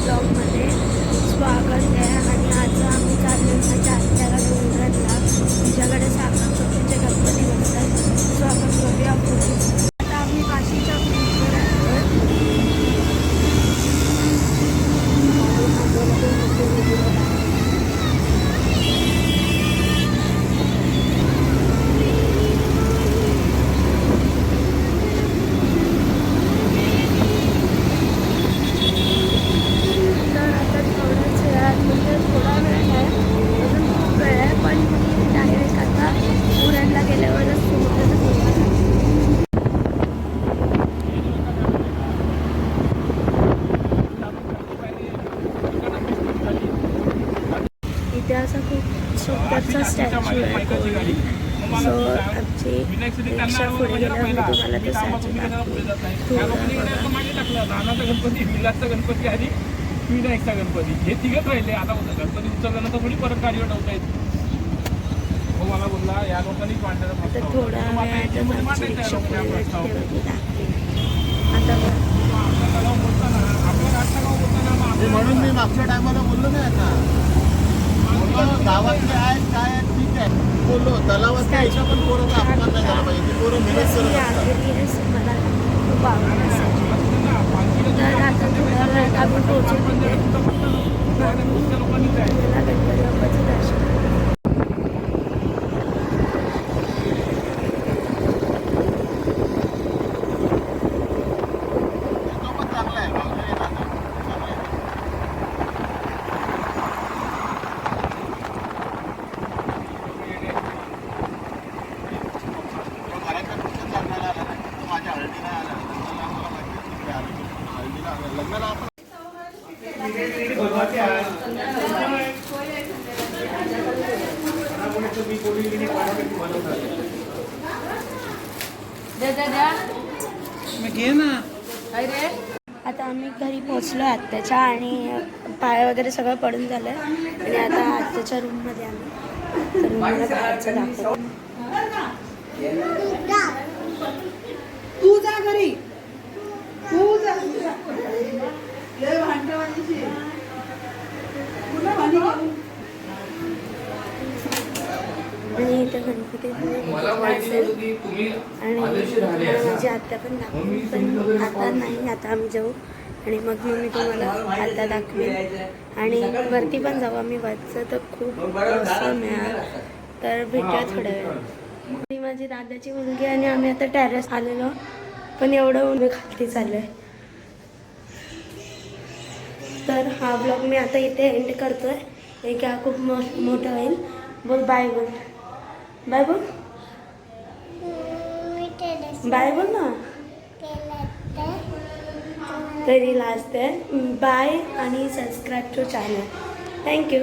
ब्लॉगमध्ये स्वागत आहे. आणि आज आम्ही चाललो माझ्या आत्याकडे उरणला, तिच्याकडे साखर चौथीचे गणपती बसतात. स्वागत करूया पुढे. आता आम्ही काशीच्या ब्रिजवर असा खूप सुंदरचा स्टॅच्यू आहे गोल्डन. सो आमची रिक्षा पुढे गेल्यावर तुम्हाला ते स्टॅच्यू गणपती, विलासचा गणपती आणि विनायकचा गणपती हे तिघच राहिले. आता गणपती उचलल्यानंतर थोडी परत गाडीवर ठेवता येईल. हो मला बोलला या लोकांनी मांडलेला थोडा म्हणून मी मागच्या टायमाला बोललो नाही आता गावातले आहेत काय आहेत ठीक आहे बोललो. तलावाच्या ह्याच्या पण पोरांचा अपमान नाही झाला पाहिजे. ती पोरं मेहनत करत मला खूप आवडत. तर आता थोड्या वेळात आम्ही पोहोचून गणपती बाप्पाचं दर्शन. आता आम्ही घरी पोहोचलो आत्याच्या आणि पाय वगैरे सगळं पडून झालं आणि आता आत्याच्या रूममध्ये आम्ही. तर मला बाहेरचं दाखवतो. तू जा घरी, तू जा. आणि इथं गणपती आणि माझी आत्या पण दाखवली, पण आता नाही. आता आम्ही जाऊ आणि मग मी तुम्हाला आत्या दाखवेन आणि वरती पण जाऊ आम्ही. वरचं तर खूप असं मिळाल. तर भेटूया थोड्या वेळ. मी माझी दादाची मुलगी आणि आम्ही आता टेरेस आलेलो, पण एवढं ऊन खालती चालू आहे. तर हा ब्लॉग मी आता इथे एंड करतोय. एक हा खूप मोठा होईल. बोल बाय बोल. बाय बोल. बाय बोल ना. तरी लास्ट आहे बाय आणि सबस्क्राईब टू चॅनल. थँक्यू.